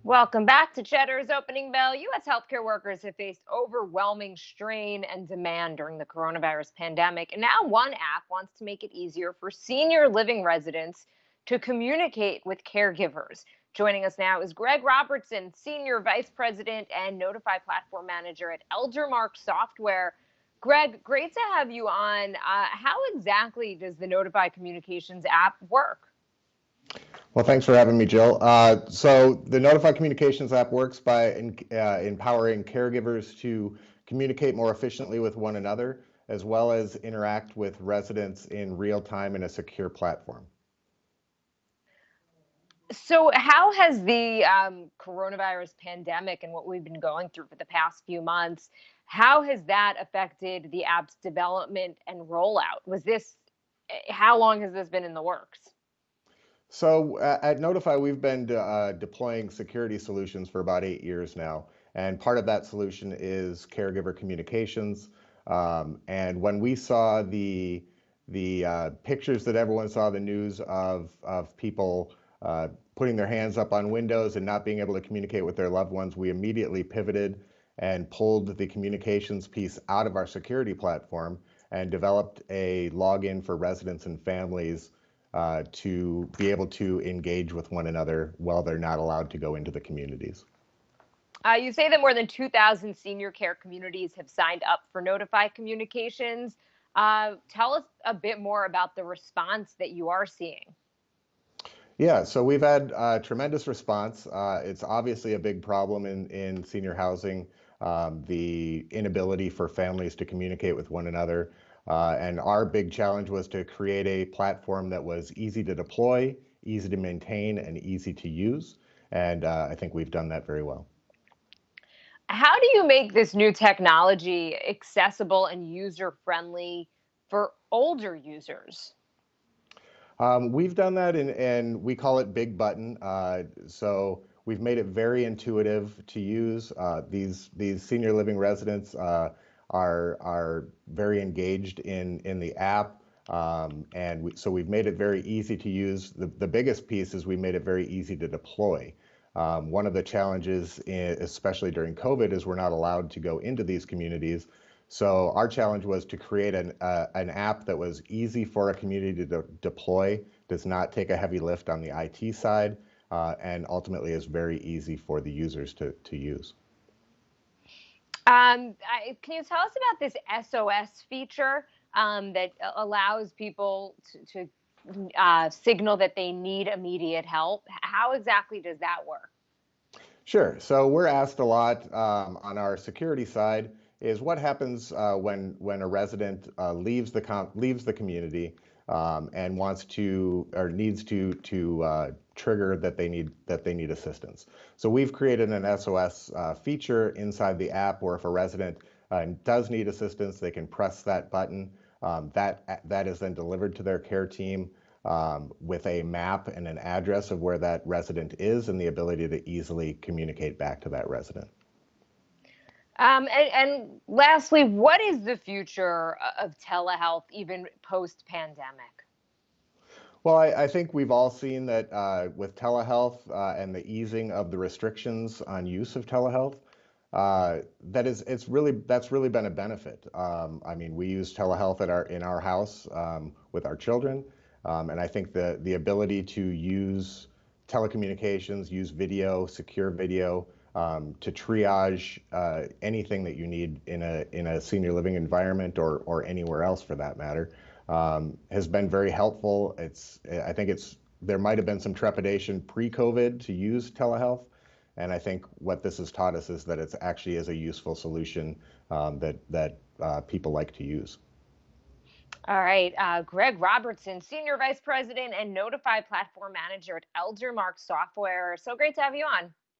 Welcome back to Cheddar's Opening Bell. U.S. healthcare workers have faced overwhelming strain and demand during the coronavirus pandemic. And now one app wants to make it easier for senior living residents to communicate with caregivers. Joining us now is Greg Robertson, Senior Vice President and Notify Platform Manager at Eldermark Software. Greg, great to have you on. How exactly does the Notify Communications app work? Well, thanks for having me, Jill. So the Notify Communications app works by empowering caregivers to communicate more efficiently with one another, as well as interact with residents in real time in a secure platform. So, how has the coronavirus pandemic and what we've been going through for the past few months, how has that affected the app's development and rollout? How long has this been in the works? So at Notify, we've been deploying security solutions for about 8 years now. And part of that solution is caregiver communications. And when we saw the pictures that everyone saw, the news of people putting their hands up on windows and not being able to communicate with their loved ones, we immediately pivoted and pulled the communications piece out of our security platform and developed a login for residents and families to be able to engage with one another while they're not allowed to go into the communities. You say that more than 2,000 senior care communities have signed up for Notify Communications. Tell us a bit more about the response that you are seeing. Yeah, so we've had tremendous response. It's obviously a big problem in senior housing, the inability for families to communicate with one another. And our big challenge was to create a platform that was easy to deploy, easy to maintain, and easy to use. And I think we've done that very well. How do you make this new technology accessible and user friendly for older users? We've done that, and we call it Big Button. So we've made it very intuitive to use. These senior living residents are very engaged in the app, so we've made it very easy to use. The biggest piece is we made it very easy to deploy. One of the challenges, especially during COVID, is we're not allowed to go into these communities. So our challenge was to create an app that was easy for a community to deploy, does not take a heavy lift on the IT side, and ultimately is very easy for the users to use. Can you tell us about this SOS feature that allows people to signal that they need immediate help? How exactly does that work? Sure. So we're asked a lot on our security side is what happens when a resident leaves the community and wants to or needs to trigger that they need assistance. So we've created an SOS feature inside the app where if a resident does need assistance, they can press that button. That is then delivered to their care team with a map and an address of where that resident is and the ability to easily communicate back to that resident. And lastly, what is the future of telehealth even post-pandemic? Well, I think we've all seen that with telehealth and the easing of the restrictions on use of telehealth, that's really been a benefit. I mean, we use telehealth in our house with our children, and I think the ability to use telecommunications, use video, secure video, to triage anything that you need in a senior living environment or anywhere else for that matter, has been very helpful. I think there might have been some trepidation pre-COVID to use telehealth, and I think what this has taught us is that it actually is a useful solution that people like to use. All right, Greg Robertson, Senior Vice President and Notify Platform Manager at Eldermark Software. So great to have you on.